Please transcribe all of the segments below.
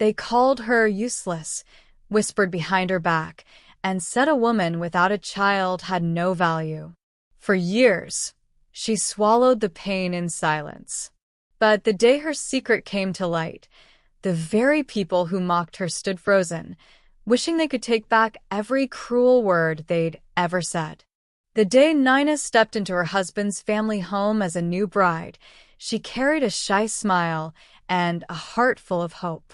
They called her useless, whispered behind her back, and said a woman without a child had no value. For years, she swallowed the pain in silence. But the day her secret came to light, the very people who mocked her stood frozen, wishing they could take back every cruel word they'd ever said. The day Nina stepped into her husband's family home as a new bride, she carried a shy smile and a heart full of hope.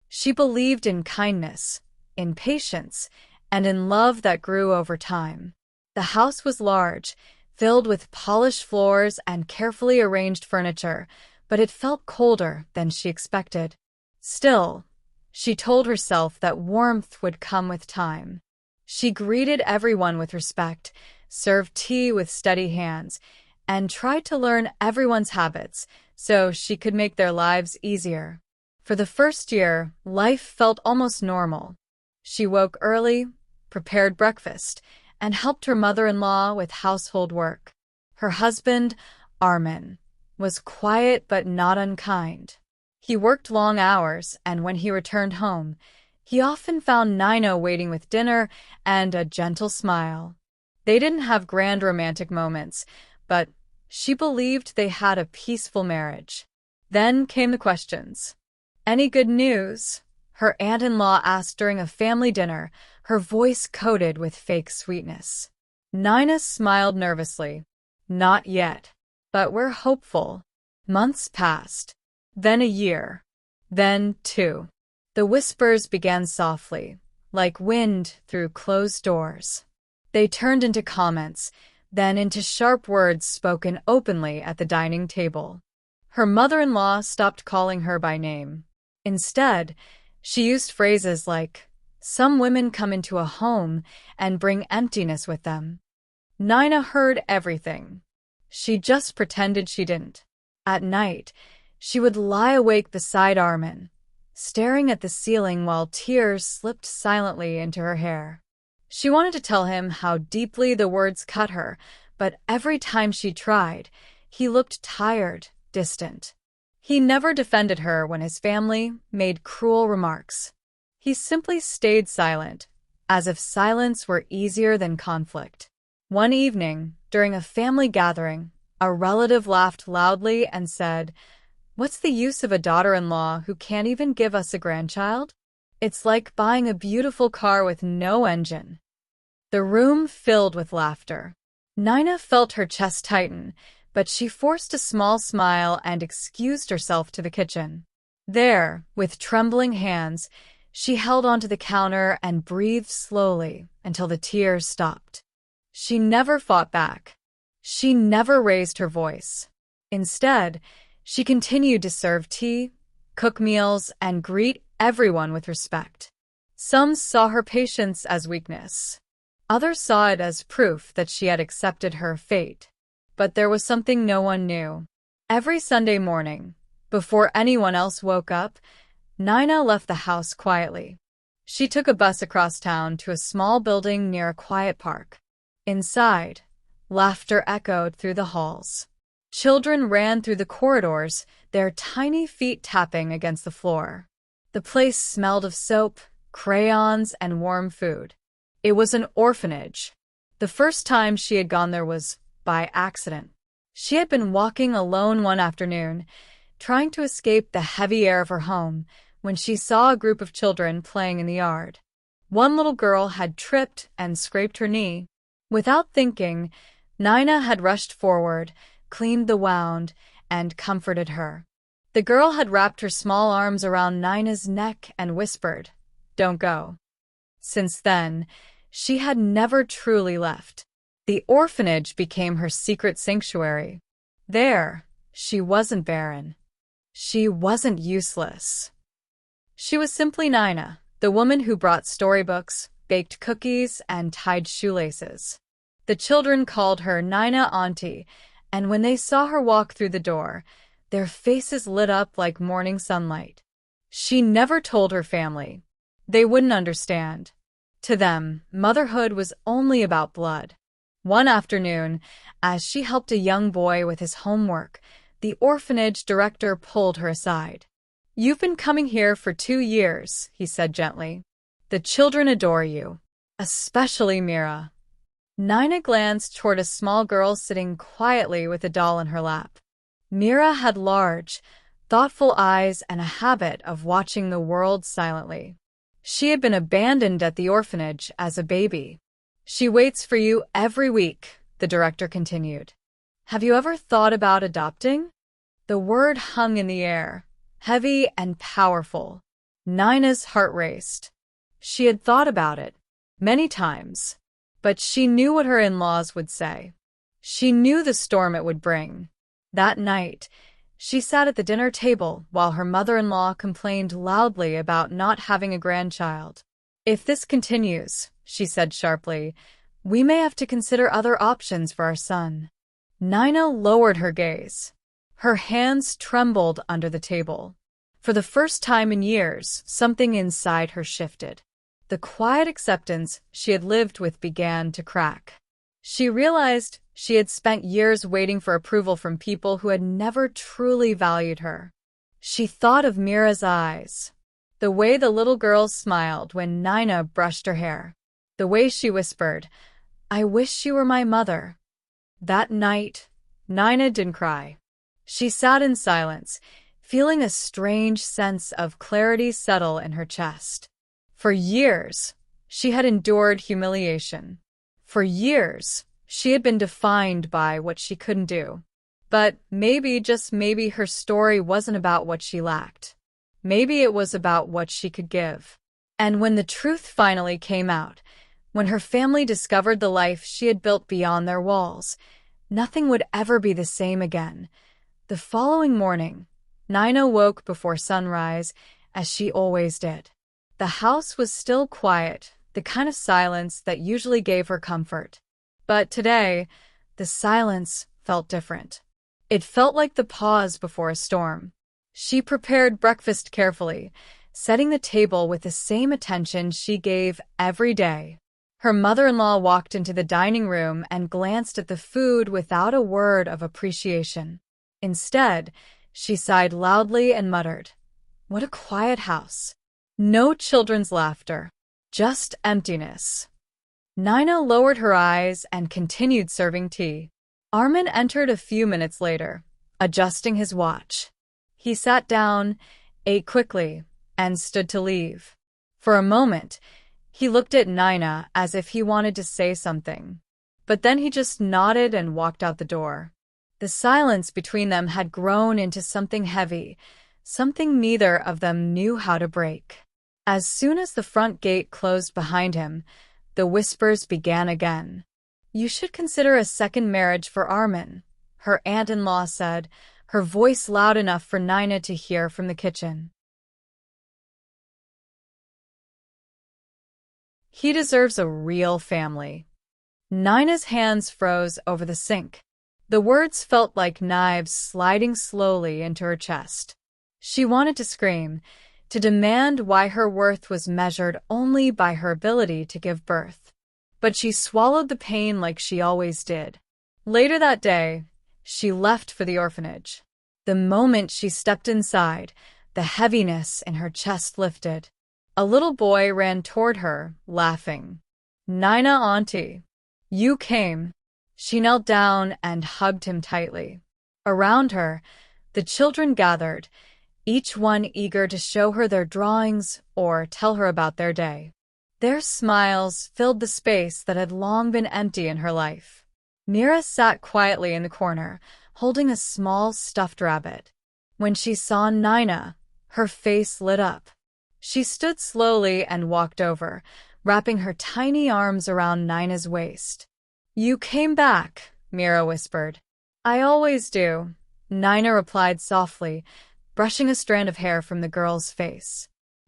She believed in kindness, in patience, and in love that grew over time. The house was large, filled with polished floors and carefully arranged furniture, but it felt colder than she expected. Still, she told herself that warmth would come with time. She greeted everyone with respect, served tea with steady hands, and tried to learn everyone's habits so she could make their lives easier. For the first year, life felt almost normal. She woke early, prepared breakfast, and helped her mother-in-law with household work. Her husband, Armin, was quiet but not unkind. He worked long hours, and when he returned home, he often found Nina waiting with dinner and a gentle smile. They didn't have grand romantic moments, but she believed they had a peaceful marriage. Then came the questions. "Any good news?" her aunt-in-law asked during a family dinner, her voice coated with fake sweetness. Nina smiled nervously. "Not yet, but we're hopeful." Months passed, then a year, then 2. The whispers began softly, like wind through closed doors. They turned into comments, then into sharp words spoken openly at the dining table. Her mother-in-law stopped calling her by name. Instead, she used phrases like, "Some women come into a home and bring emptiness with them." Nina heard everything. She just pretended she didn't. At night, she would lie awake beside Armin, staring at the ceiling while tears slipped silently into her hair. She wanted to tell him how deeply the words cut her, but every time she tried, he looked tired, distant. He never defended her when his family made cruel remarks. He simply stayed silent, as if silence were easier than conflict. One evening, during a family gathering, a relative laughed loudly and said, "What's the use of a daughter-in-law who can't even give us a grandchild? It's like buying a beautiful car with no engine." The room filled with laughter. Nina felt her chest tighten, but she forced a small smile and excused herself to the kitchen. There, with trembling hands, she held onto the counter and breathed slowly until the tears stopped. She never fought back. She never raised her voice. Instead, she continued to serve tea, cook meals, and greet everyone with respect. Some saw her patience as weakness. Others saw it as proof that she had accepted her fate. But there was something no one knew. Every Sunday morning, before anyone else woke up, Nina left the house quietly. She took a bus across town to a small building near a quiet park. Inside, laughter echoed through the halls. Children ran through the corridors, their tiny feet tapping against the floor. The place smelled of soap, crayons, and warm food. It was an orphanage. The first time she had gone there was by accident. She had been walking alone one afternoon, trying to escape the heavy air of her home, when she saw a group of children playing in the yard. One little girl had tripped and scraped her knee. Without thinking, Nina had rushed forward, cleaned the wound, and comforted her. The girl had wrapped her small arms around Nina's neck and whispered, "Don't go." Since then, she had never truly left. The orphanage became her secret sanctuary. There, she wasn't barren. She wasn't useless. She was simply Nina, the woman who brought storybooks, baked cookies, and tied shoelaces. The children called her Nina Auntie, and when they saw her walk through the door, their faces lit up like morning sunlight. She never told her family. They wouldn't understand. To them, motherhood was only about blood. One afternoon, as she helped a young boy with his homework, the orphanage director pulled her aside. You've been coming here for 2 years, he said gently. The children adore you, especially Mira. Nina glanced toward a small girl sitting quietly with a doll in her lap. Mira had large, thoughtful eyes and a habit of watching the world silently. She had been abandoned at the orphanage as a baby. She waits for you every week, the director continued. Have you ever thought about adopting? The word hung in the air, heavy and powerful. Nina's heart raced. She had thought about it many times, but she knew what her in-laws would say. She knew the storm it would bring. That night, she sat at the dinner table while her mother-in-law complained loudly about not having a grandchild. If this continues, she said sharply, we may have to consider other options for our son. Nina lowered her gaze. Her hands trembled under the table. For the first time in years, something inside her shifted. The quiet acceptance she had lived with began to crack. She realized she had spent years waiting for approval from people who had never truly valued her. She thought of Mira's eyes, the way the little girl smiled when Nina brushed her hair, the way she whispered, I wish you were my mother. That night, Nina didn't cry. She sat in silence, feeling a strange sense of clarity settle in her chest. For years, she had endured humiliation. For years, she had been defined by what she couldn't do. But maybe, just maybe, her story wasn't about what she lacked. Maybe it was about what she could give. And when the truth finally came out, when her family discovered the life she had built beyond their walls, nothing would ever be the same again. The following morning, Nina woke before sunrise, as she always did. The house was still quiet, the kind of silence that usually gave her comfort. But today, the silence felt different. It felt like the pause before a storm. She prepared breakfast carefully, setting the table with the same attention she gave every day. Her mother-in-law walked into the dining room and glanced at the food without a word of appreciation. Instead, she sighed loudly and muttered, "What a quiet house. No children's laughter, just emptiness." Nina lowered her eyes and continued serving tea. Armin entered a few minutes later, adjusting his watch. He sat down, ate quickly, and stood to leave. For a moment, he looked at Nina as if he wanted to say something. But then he just nodded and walked out the door. The silence between them had grown into something heavy, something neither of them knew how to break. As soon as the front gate closed behind him, the whispers began again. "You should consider a second marriage for Armin," her aunt-in-law said, her voice loud enough for Nina to hear from the kitchen. "He deserves a real family." Nina's hands froze over the sink. The words felt like knives sliding slowly into her chest. She wanted to scream, to demand why her worth was measured only by her ability to give birth. But she swallowed the pain like she always did. Later that day, she left for the orphanage. The moment she stepped inside, the heaviness in her chest lifted. A little boy ran toward her, laughing. "Nina, auntie, you came." She knelt down and hugged him tightly. Around her, the children gathered, each one eager to show her their drawings or tell her about their day. Their smiles filled the space that had long been empty in her life. Mira sat quietly in the corner, holding a small stuffed rabbit. When she saw Nina, her face lit up. She stood slowly and walked over, wrapping her tiny arms around Nina's waist. "You came back," Mira whispered. "I always do," Nina replied softly, brushing a strand of hair from the girl's face.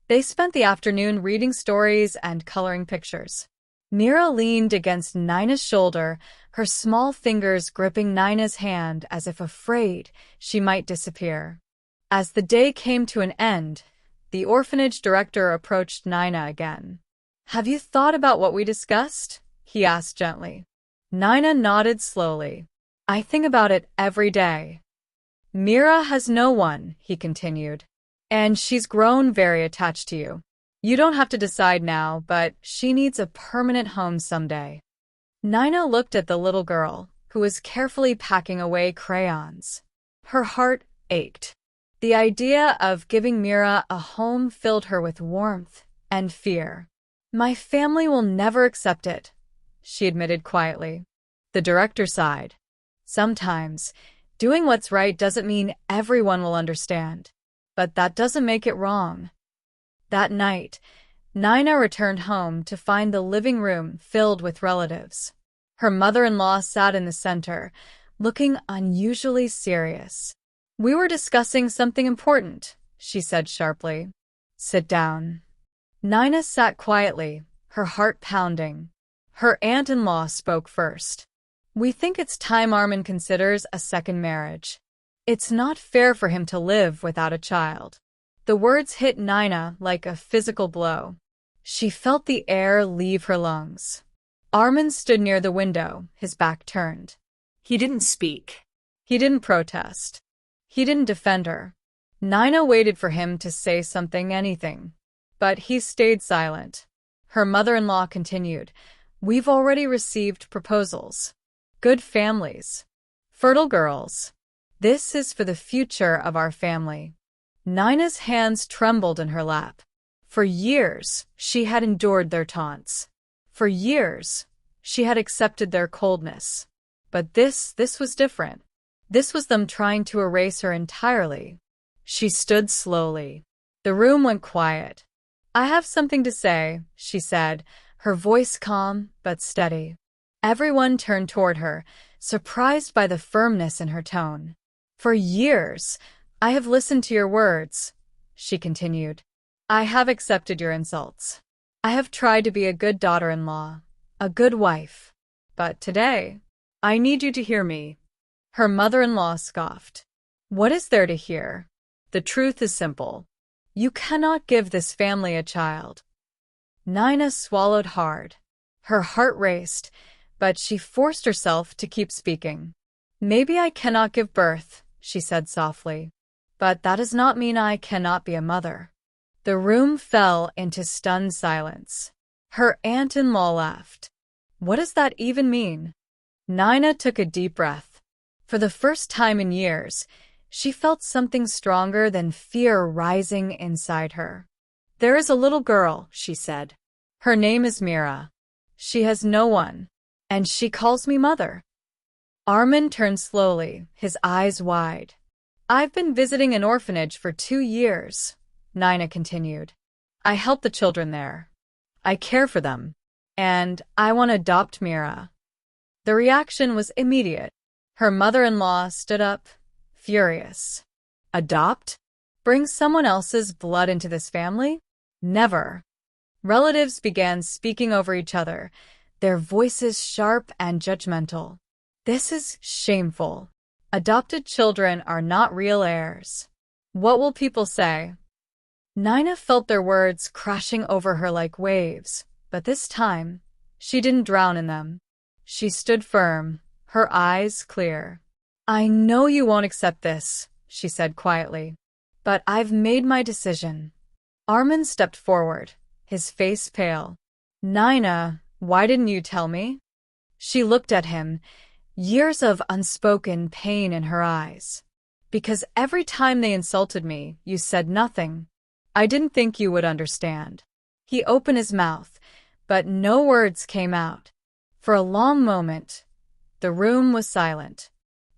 They spent the afternoon reading stories and coloring pictures. Mira leaned against Nina's shoulder, her small fingers gripping Nina's hand as if afraid she might disappear. As the day came to an end, the orphanage director approached Nina again. "Have you thought about what we discussed?" he asked gently. Nina nodded slowly. "I think about it every day." "Mira has no one," he continued. And she's grown very attached to you. You don't have to decide now, but she needs a permanent home someday. Nina looked at the little girl, who was carefully packing away crayons. Her heart ached. The idea of giving Mira a home filled her with warmth and fear. My family will never accept it, she admitted quietly. The director sighed. Sometimes, doing what's right doesn't mean everyone will understand, but that doesn't make it wrong. That night, Nina returned home to find the living room filled with relatives. Her mother-in-law sat in the center, looking unusually serious. We were discussing something important, she said sharply. Sit down. Nina sat quietly, her heart pounding. Her aunt-in-law spoke first. We think it's time Armin considers a second marriage. It's not fair for him to live without a child. The words hit Nina like a physical blow. She felt the air leave her lungs. Armin stood near the window, his back turned. He didn't speak. He didn't protest. He didn't defend her. Nina waited for him to say something, anything. But he stayed silent. Her mother-in-law continued. We've already received proposals. Good families. Fertile girls. This is for the future of our family. Nina's hands trembled in her lap. For years, she had endured their taunts. For years, she had accepted their coldness. But this was different. This was them trying to erase her entirely. She stood slowly. The room went quiet. I have something to say, she said, her voice calm but steady. Everyone turned toward her, surprised by the firmness in her tone. For years, I have listened to your words, she continued. I have accepted your insults. I have tried to be a good daughter-in-law, a good wife. But today, I need you to hear me. Her mother-in-law scoffed. What is there to hear? The truth is simple. You cannot give this family a child. Nina swallowed hard. Her heart raced, but she forced herself to keep speaking. Maybe I cannot give birth, she said softly. But that does not mean I cannot be a mother. The room fell into stunned silence. Her aunt-in-law laughed. What does that even mean? Nina took a deep breath. For the first time in years, she felt something stronger than fear rising inside her. There is a little girl, she said. Her name is Mira. She has no one, and she calls me mother. Armin turned slowly, his eyes wide. I've been visiting an orphanage for 2 years, Nina continued. I help the children there. I care for them. And I want to adopt Mira. The reaction was immediate. Her mother-in-law stood up, furious. Adopt? Bring someone else's blood into this family? Never. Relatives began speaking over each other, their voices sharp and judgmental. This is shameful. Adopted children are not real heirs. What will people say? Nina felt their words crashing over her like waves, but this time, she didn't drown in them. She stood firm, her eyes clear. I know you won't accept this, she said quietly, but I've made my decision. Armin stepped forward, his face pale. Nina, why didn't you tell me? She looked at him, years of unspoken pain in her eyes. Because every time they insulted me, you said nothing. I didn't think you would understand. He opened his mouth, but no words came out. For a long moment, the room was silent.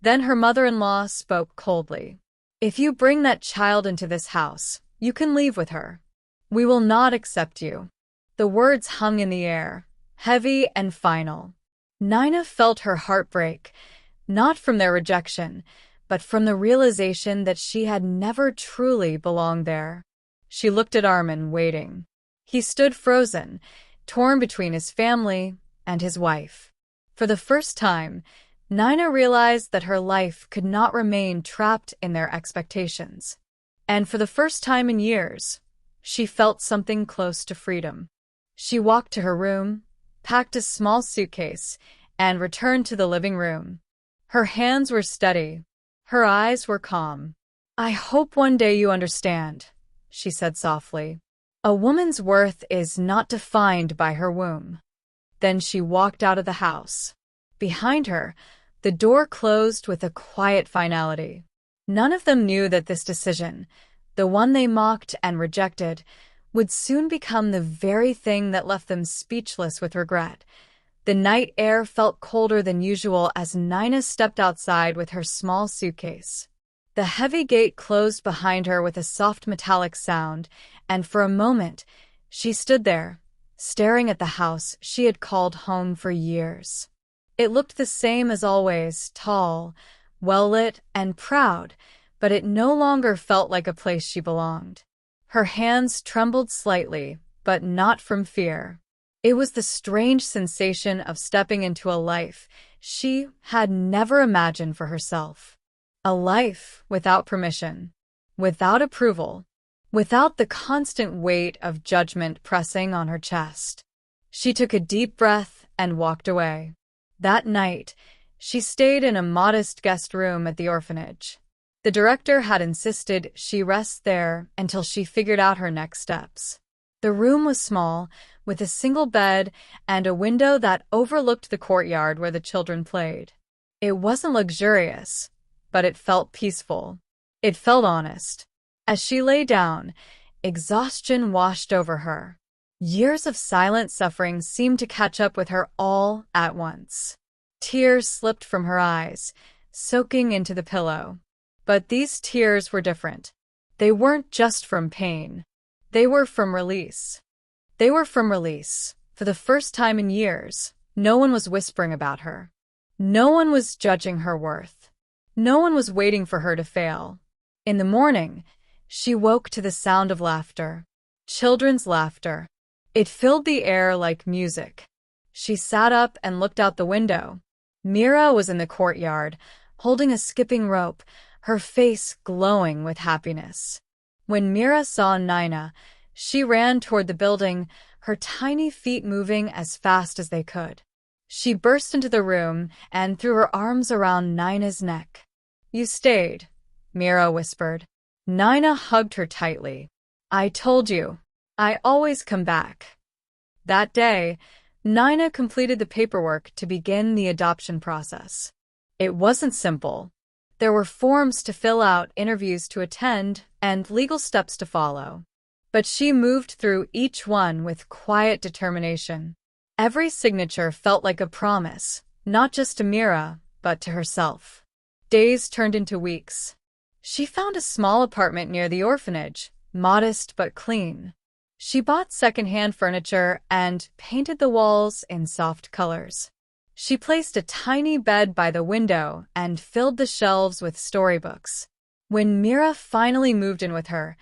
Then her mother-in-law spoke coldly. If you bring that child into this house, you can leave with her. We will not accept you. The words hung in the air, heavy and final. Nina felt her heart break, not from their rejection, but from the realization that she had never truly belonged there. She looked at Armin, waiting. He stood frozen, torn between his family and his wife. For the first time, Nina realized that her life could not remain trapped in their expectations. And for the first time in years, she felt something close to freedom. She walked to her room, packed a small suitcase, and returned to the living room. Her hands were steady. Her eyes were calm. I hope one day you understand, she said softly. "A woman's worth is not defined by her womb." Then she walked out of the house. Behind her, the door closed with a quiet finality. None of them knew that this decision, the one they mocked and rejected, would soon become the very thing that left them speechless with regret. The night air felt colder than usual as Nina stepped outside with her small suitcase. The heavy gate closed behind her with a soft metallic sound, and for a moment, she stood there, staring at the house she had called home for years. It looked the same as always, tall, well-lit, and proud, but it no longer felt like a place she belonged. Her hands trembled slightly, but not from fear. It was the strange sensation of stepping into a life she had never imagined for herself. A life without permission, without approval, without the constant weight of judgment pressing on her chest. She took a deep breath and walked away. That night, she stayed in a modest guest room at the orphanage. The director had insisted she rest there until she figured out her next steps. The room was small, with a single bed and a window that overlooked the courtyard where the children played. It wasn't luxurious, but it felt peaceful. It felt honest. As she lay down, exhaustion washed over her. Years of silent suffering seemed to catch up with her all at once. Tears slipped from her eyes, soaking into the pillow. But these tears were different. They weren't just from pain. They were from release. They were from release. For the first time in years, no one was whispering about her. No one was judging her worth. No one was waiting for her to fail. In the morning, she woke to the sound of laughter. Children's laughter. It filled the air like music. She sat up and looked out the window. Mira was in the courtyard, holding a skipping rope, her face glowing with happiness. When Mira saw Nina, she ran toward the building, her tiny feet moving as fast as they could. She burst into the room and threw her arms around Nina's neck. "You stayed," Mira whispered. Nina hugged her tightly. "I told you. I always come back." That day, Nina completed the paperwork to begin the adoption process. It wasn't simple. There were forms to fill out, interviews to attend, and legal steps to follow. But she moved through each one with quiet determination. Every signature felt like a promise, not just to Mira, but to herself. Days turned into weeks. She found a small apartment near the orphanage, modest but clean. She bought secondhand furniture and painted the walls in soft colors. She placed a tiny bed by the window and filled the shelves with storybooks. When Mira finally moved in with her,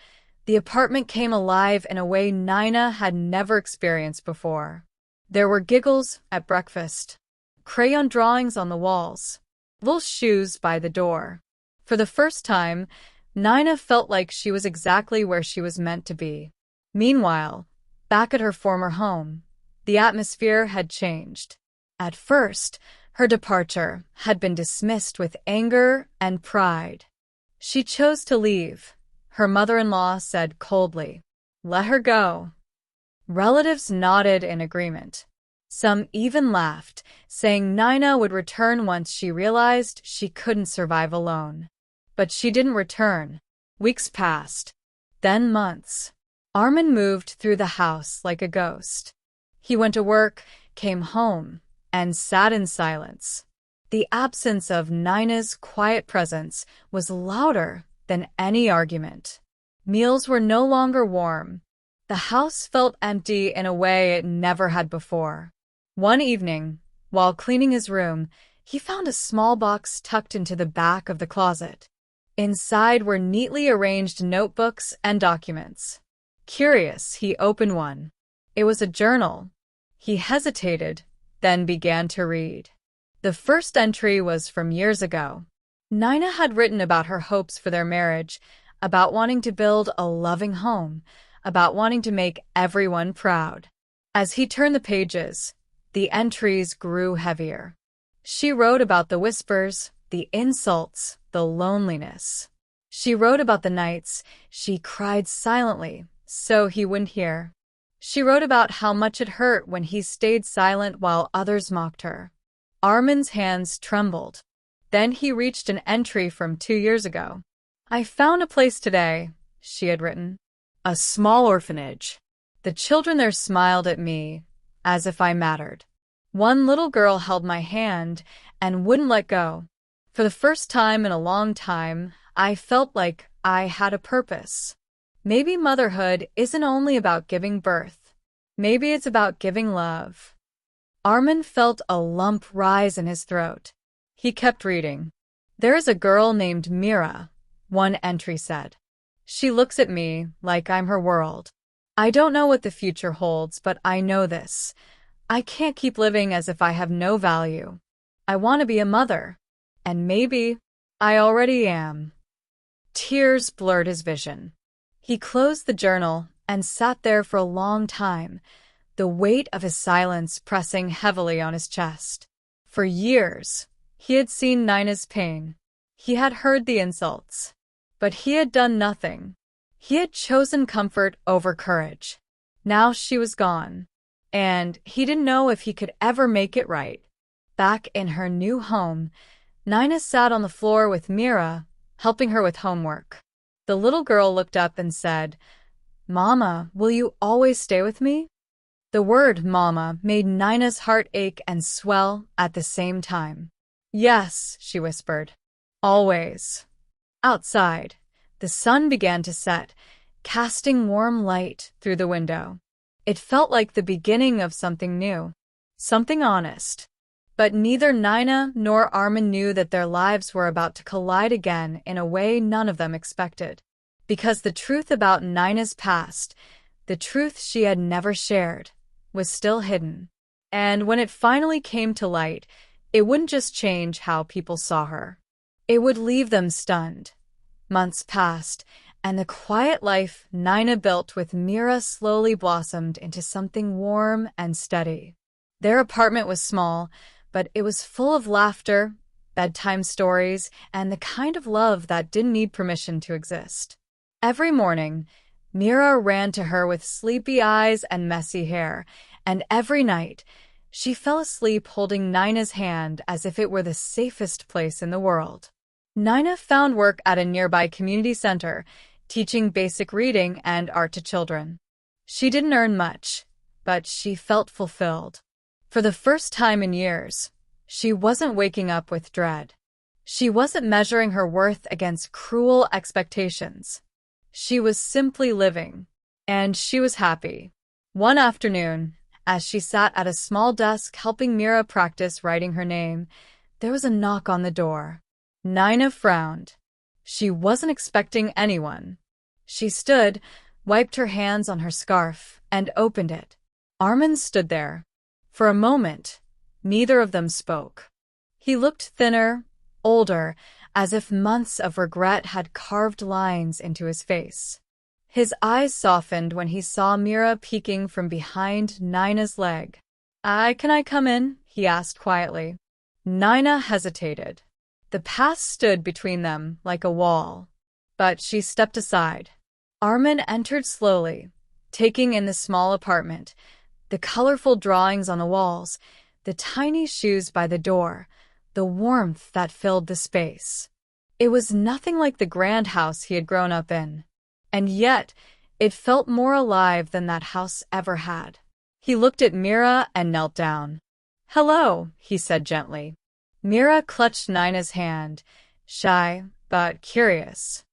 the apartment came alive in a way Nina had never experienced before. There were giggles at breakfast, crayon drawings on the walls, little shoes by the door. For the first time, Nina felt like she was exactly where she was meant to be. Meanwhile, back at her former home, the atmosphere had changed. At first, her departure had been dismissed with anger and pride. She chose to leave. Her mother-in-law said coldly, "Let her go." Relatives nodded in agreement. Some even laughed, saying Nina would return once she realized she couldn't survive alone. But she didn't return. Weeks passed, then months. Armin moved through the house like a ghost. He went to work, came home, and sat in silence. The absence of Nina's quiet presence was louder than any argument. Meals were no longer warm. The house felt empty in a way it never had before. One evening, while cleaning his room, he found a small box tucked into the back of the closet. Inside were neatly arranged notebooks and documents. Curious, he opened one. It was a journal. He hesitated, then began to read. The first entry was from years ago. Nina had written about her hopes for their marriage, about wanting to build a loving home, about wanting to make everyone proud. As he turned the pages, the entries grew heavier. She wrote about the whispers, the insults, the loneliness. She wrote about the nights she cried silently so he wouldn't hear. She wrote about how much it hurt when he stayed silent while others mocked her. Armin's hands trembled. Then he reached an entry from 2 years ago. "I found a place today," she had written. "A small orphanage. The children there smiled at me, as if I mattered. One little girl held my hand and wouldn't let go. For the first time in a long time, I felt like I had a purpose. Maybe motherhood isn't only about giving birth. Maybe it's about giving love." Armin felt a lump rise in his throat. He kept reading. "There is a girl named Mira," one entry said. "She looks at me like I'm her world. I don't know what the future holds, but I know this. I can't keep living as if I have no value. I want to be a mother. And maybe I already am." Tears blurred his vision. He closed the journal and sat there for a long time, the weight of his silence pressing heavily on his chest. For years, he had seen Nina's pain. He had heard the insults. But he had done nothing. He had chosen comfort over courage. Now she was gone. And he didn't know if he could ever make it right. Back in her new home, Nina sat on the floor with Mira, helping her with homework. The little girl looked up and said, "Mama, will you always stay with me?" The word "mama" made Nina's heart ache and swell at the same time. "Yes," she whispered. "Always." Outside, the sun began to set, casting warm light through the window. It felt like the beginning of something new, something honest. But neither Nina nor Armin knew that their lives were about to collide again in a way none of them expected. Because the truth about Nina's past, the truth she had never shared, was still hidden. And when it finally came to light, it wouldn't just change how people saw her. It would leave them stunned. Months passed, and the quiet life Nina built with Mira slowly blossomed into something warm and steady. Their apartment was small, but it was full of laughter, bedtime stories, and the kind of love that didn't need permission to exist. Every morning, Mira ran to her with sleepy eyes and messy hair, and every night, she fell asleep holding Nina's hand as if it were the safest place in the world. Nina found work at a nearby community center, teaching basic reading and art to children. She didn't earn much, but she felt fulfilled. For the first time in years, she wasn't waking up with dread. She wasn't measuring her worth against cruel expectations. She was simply living, and she was happy. One afternoon, as she sat at a small desk helping Mira practice writing her name, there was a knock on the door. Nina frowned. She wasn't expecting anyone. She stood, wiped her hands on her scarf, and opened it. Armin stood there. For a moment, neither of them spoke. He looked thinner, older, as if months of regret had carved lines into his face. His eyes softened when he saw Mira peeking from behind Nina's leg. Can I come in?" he asked quietly. Nina hesitated. The past stood between them like a wall, but she stepped aside. Armin entered slowly, taking in the small apartment, the colorful drawings on the walls, the tiny shoes by the door, the warmth that filled the space. It was nothing like the grand house he had grown up in, and yet it felt more alive than that house ever had. He looked at Mira and knelt down. "Hello," he said gently. Mira clutched Nina's hand, shy but curious.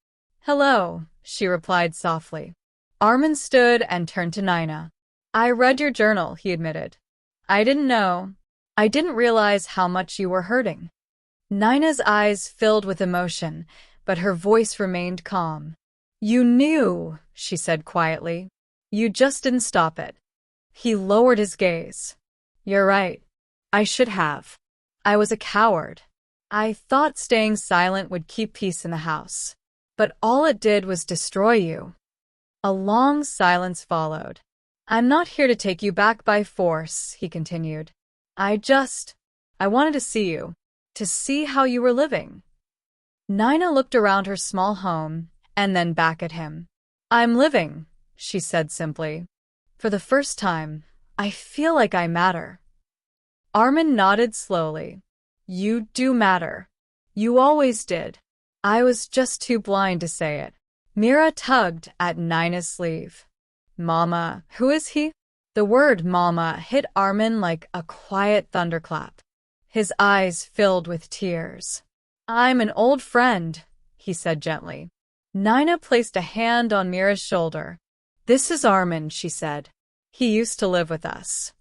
"Hello," she replied softly. Armin stood and turned to Nina. "I read your journal," he admitted. I didn't realize how much you were hurting." Nina's eyes filled with emotion, but her voice remained calm. "You knew," she said quietly. "You just didn't stop it." He lowered his gaze. "You're right. I should have. I was a coward. I thought staying silent would keep peace in the house. But all it did was destroy you." A long silence followed. "I'm not here to take you back by force," he continued. I wanted to see you, to see how you were living." Nina looked around her small home and then back at him. "I'm living," she said simply. "For the first time, I feel like I matter." Armin nodded slowly. "You do matter. You always did. I was just too blind to say it." Mira tugged at Nina's sleeve. "Mama, who is he?" The word mama hit Armin like a quiet thunderclap. His eyes filled with tears. "I'm an old friend," he said gently. Nina placed a hand on Mira's shoulder. "This is Armin," she said. "He used to live with us."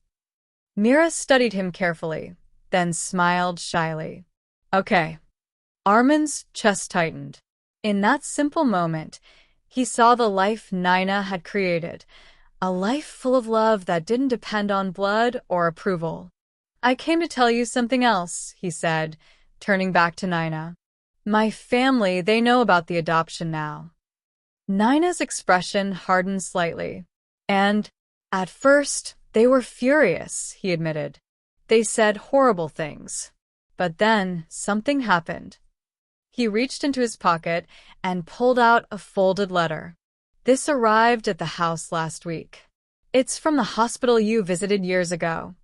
Mira studied him carefully, then smiled shyly. "Okay." Armin's chest tightened. In that simple moment, he saw the life Nina had created, a life full of love that didn't depend on blood or approval. "I came to tell you something else," he said, turning back to Nina. "My family, they know about the adoption now." Nina's expression hardened slightly. "And, at first, they were furious," he admitted. "They said horrible things. But then, something happened." He reached into his pocket and pulled out a folded letter. "This arrived at the house last week. It's from the hospital you visited years ago."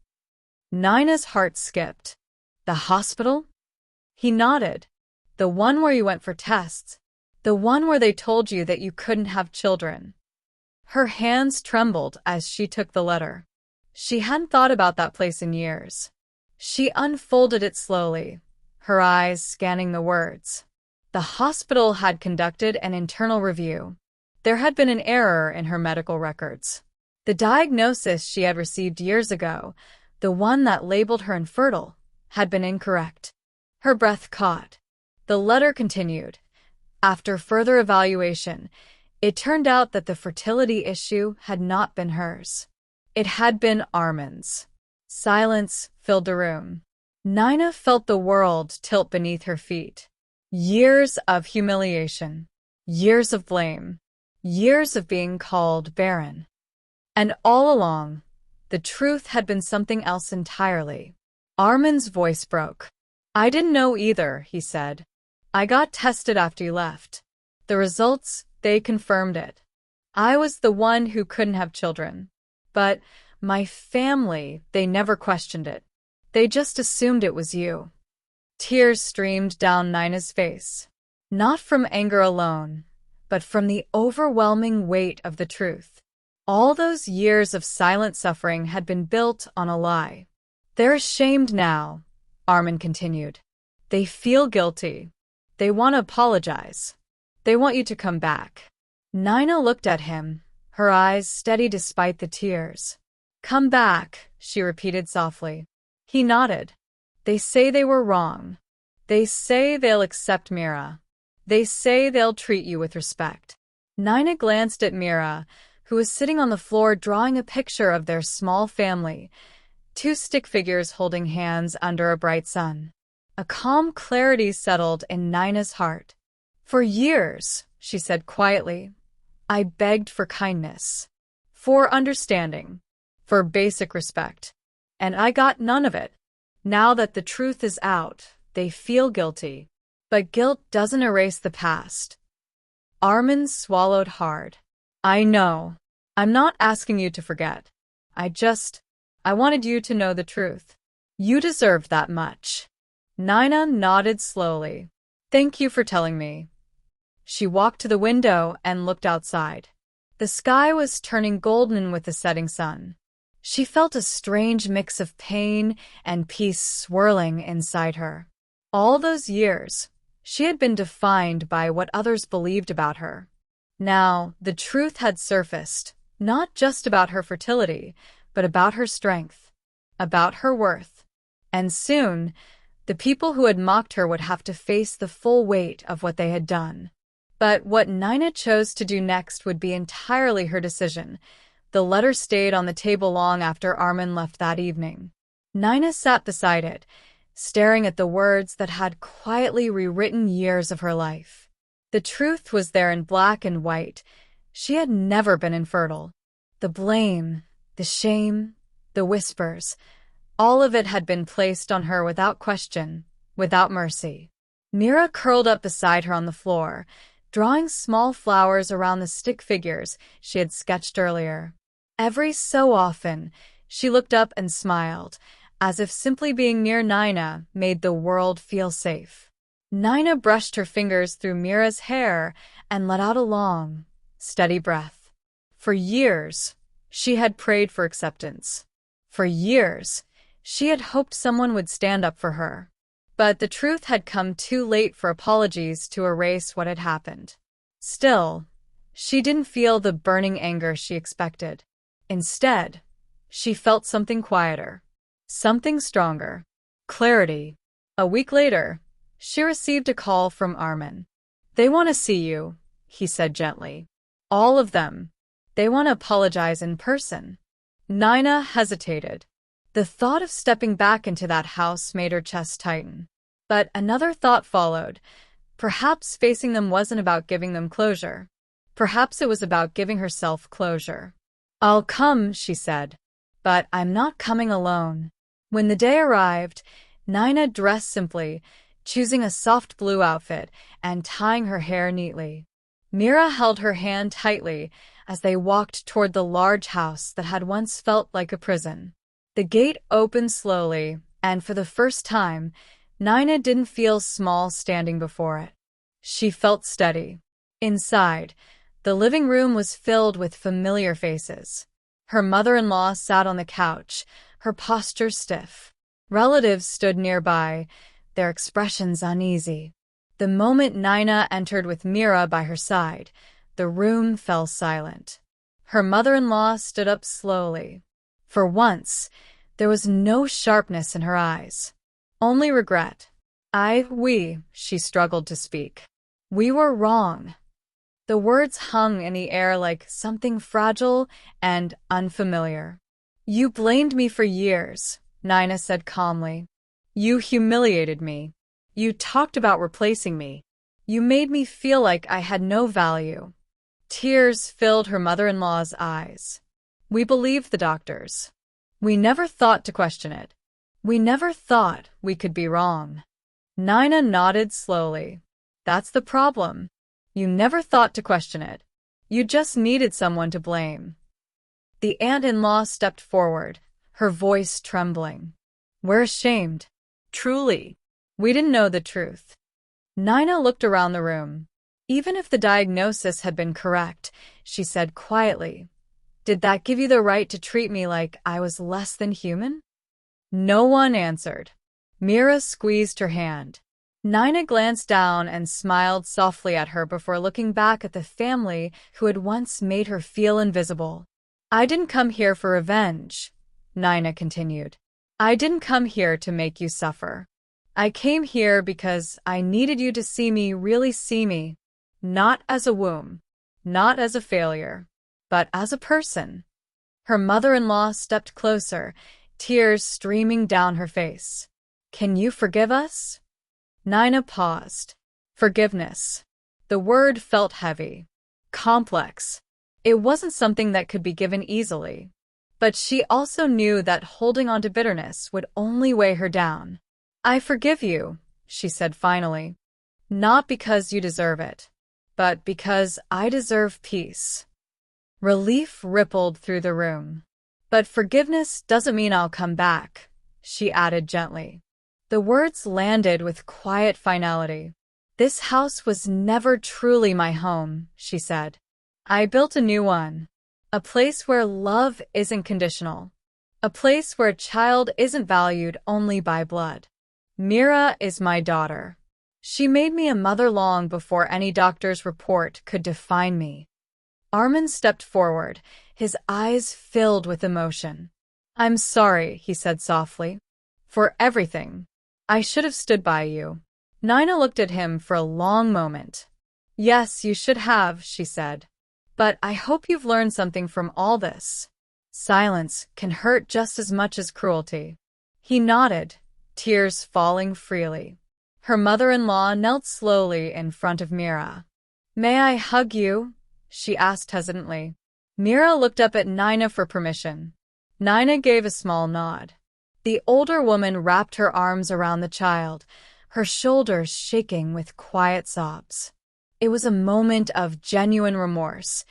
Nina's heart skipped. "The hospital?" He nodded. "The one where you went for tests. The one where they told you that you couldn't have children." Her hands trembled as she took the letter. She hadn't thought about that place in years. She unfolded it slowly, her eyes scanning the words. The hospital had conducted an internal review. There had been an error in her medical records. The diagnosis she had received years ago, the one that labeled her infertile, had been incorrect. Her breath caught. The letter continued. After further evaluation, it turned out that the fertility issue had not been hers. It had been Armin's. Silence filled the room. Nina felt the world tilt beneath her feet. Years of humiliation. Years of blame. Years of being called barren. And all along, the truth had been something else entirely. Armin's voice broke. "I didn't know either," he said. "I got tested after you left. The results, they confirmed it. I was the one who couldn't have children. But my family, they never questioned it. They just assumed it was you." Tears streamed down Nina's face. Not from anger alone, but from the overwhelming weight of the truth. All those years of silent suffering had been built on a lie. "They're ashamed now," Armin continued. "They feel guilty. They want to apologize. They want you to come back." Nina looked at him, her eyes steady despite the tears. "Come back," she repeated softly. He nodded. "They say they were wrong. They say they'll accept Mira. They say they'll treat you with respect." Nina glanced at Mira, who was sitting on the floor drawing a picture of their small family, two stick figures holding hands under a bright sun. A calm clarity settled in Nina's heart. "For years," she said quietly, "I begged for kindness, for understanding, for basic respect, and I got none of it. Now that the truth is out, they feel guilty. But guilt doesn't erase the past." Armin swallowed hard. "I know. I'm not asking you to forget. I wanted you to know the truth. You deserved that much." Nina nodded slowly. "Thank you for telling me." She walked to the window and looked outside. The sky was turning golden with the setting sun. She felt a strange mix of pain and peace swirling inside her. All those years, she had been defined by what others believed about her. Now, the truth had surfaced, not just about her fertility, but about her strength, about her worth. And soon, the people who had mocked her would have to face the full weight of what they had done. But what Nina chose to do next would be entirely her decision. The letter stayed on the table long after Armin left that evening. Nina sat beside it, staring at the words that had quietly rewritten years of her life. The truth was there in black and white. She had never been infertile. The blame, the shame, the whispers, all of it had been placed on her without question, without mercy. Mira curled up beside her on the floor, drawing small flowers around the stick figures she had sketched earlier. Every so often, she looked up and smiled, as if simply being near Nina made the world feel safe. Nina brushed her fingers through Mira's hair and let out a long, steady breath. For years, she had prayed for acceptance. For years, she had hoped someone would stand up for her. But the truth had come too late for apologies to erase what had happened. Still, she didn't feel the burning anger she expected. Instead, she felt something quieter, something stronger. Clarity. A week later, she received a call from Armin. "They want to see you," he said gently. "All of them. They want to apologize in person." Nina hesitated. The thought of stepping back into that house made her chest tighten. But another thought followed. Perhaps facing them wasn't about giving them closure. Perhaps it was about giving herself closure. "I'll come," she said, "but I'm not coming alone." When the day arrived, Nina dressed simply, choosing a soft blue outfit and tying her hair neatly. Mira held her hand tightly as they walked toward the large house that had once felt like a prison. The gate opened slowly, and for the first time, Nina didn't feel small standing before it. She felt steady. Inside, the living room was filled with familiar faces. Her mother-in-law sat on the couch, her posture stiff. Relatives stood nearby, their expressions uneasy. The moment Nina entered with Mira by her side, the room fell silent. Her mother-in-law stood up slowly. For once, there was no sharpness in her eyes, only regret. She struggled to speak. "We were wrong." The words hung in the air like something fragile and unfamiliar. "You blamed me for years," Nina said calmly. "You humiliated me. You talked about replacing me. You made me feel like I had no value." Tears filled her mother-in-law's eyes. "We believed the doctors. We never thought to question it. We never thought we could be wrong." Nina nodded slowly. "That's the problem. You never thought to question it. You just needed someone to blame." The aunt-in-law stepped forward, her voice trembling. "We're ashamed. Truly. We didn't know the truth." Nina looked around the room. Even if the diagnosis had been correct, she said quietly, "Did that give you the right to treat me like I was less than human?" No one answered. Mira squeezed her hand. Nina glanced down and smiled softly at her before looking back at the family who had once made her feel invisible. "I didn't come here for revenge," Nina continued. "I didn't come here to make you suffer. I came here because I needed you to see me really see me, not as a womb, not as a failure, but as a person." Her mother-in-law stepped closer, tears streaming down her face. "Can you forgive us?" Nina paused. Forgiveness. The word felt heavy, complex. It wasn't something that could be given easily. But she also knew that holding on to bitterness would only weigh her down. "I forgive you," she said finally. "Not because you deserve it, but because I deserve peace." Relief rippled through the room. "But forgiveness doesn't mean I'll come back," she added gently. The words landed with quiet finality. "This house was never truly my home," she said. "I built a new one. A place where love isn't conditional. A place where a child isn't valued only by blood. Mira is my daughter. She made me a mother long before any doctor's report could define me." Armin stepped forward, his eyes filled with emotion. "I'm sorry," he said softly. "For everything. I should have stood by you." Nina looked at him for a long moment. "Yes, you should have," she said. "But I hope you've learned something from all this. Silence can hurt just as much as cruelty." He nodded, tears falling freely. Her mother-in-law knelt slowly in front of Mira. "May I hug you?" she asked hesitantly. Mira looked up at Nina for permission. Nina gave a small nod. The older woman wrapped her arms around the child, her shoulders shaking with quiet sobs. It was a moment of genuine remorse,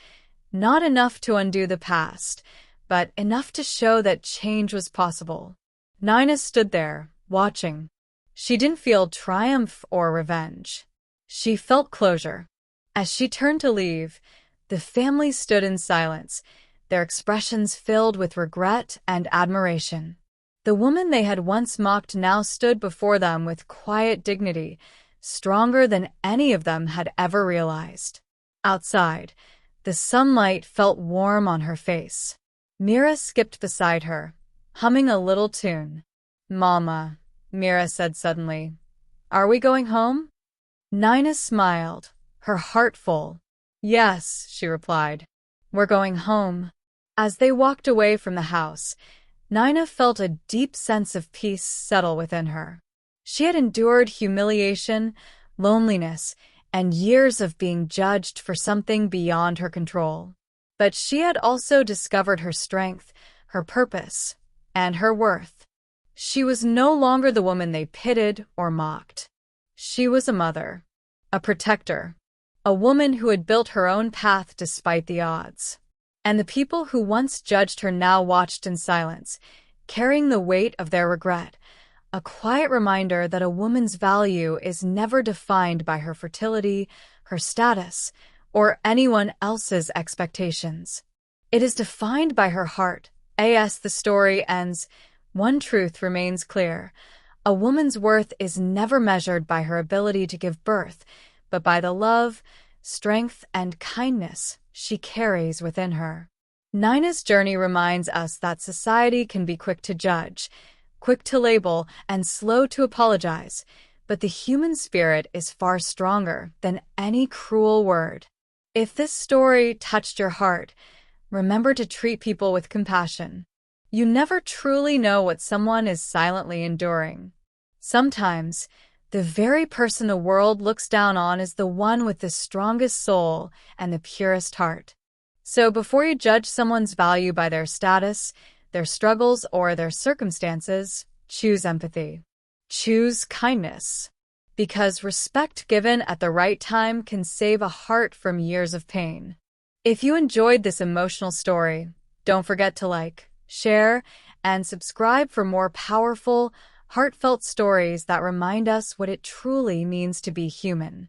not enough to undo the past, but enough to show that change was possible. Nina stood there, watching. She didn't feel triumph or revenge. She felt closure. As she turned to leave, the family stood in silence, their expressions filled with regret and admiration. The woman they had once mocked now stood before them with quiet dignity, stronger than any of them had ever realized. Outside, the sunlight felt warm on her face. Mira skipped beside her, humming a little tune. "Mama," Mira said suddenly, "are we going home?" Nina smiled, her heart full. "Yes," she replied, "we're going home." As they walked away from the house, Nina felt a deep sense of peace settle within her. She had endured humiliation, loneliness, and years of being judged for something beyond her control. But she had also discovered her strength, her purpose, and her worth. She was no longer the woman they pitied or mocked. She was a mother, a protector, a woman who had built her own path despite the odds. And the people who once judged her now watched in silence, carrying the weight of their regret, a quiet reminder that a woman's value is never defined by her fertility, her status, or anyone else's expectations. It is defined by her heart. As the story ends, one truth remains clear. A woman's worth is never measured by her ability to give birth, but by the love, strength, and kindness she carries within her. Nina's journey reminds us that society can be quick to judge, quick to label, and slow to apologize, but the human spirit is far stronger than any cruel word. If this story touched your heart, remember to treat people with compassion. You never truly know what someone is silently enduring. Sometimes, the very person the world looks down on is the one with the strongest soul and the purest heart. So before you judge someone's value by their status, their struggles, or their circumstances, choose empathy. Choose kindness. Because respect given at the right time can save a heart from years of pain. If you enjoyed this emotional story, don't forget to like, share, and subscribe for more powerful, heartfelt stories that remind us what it truly means to be human.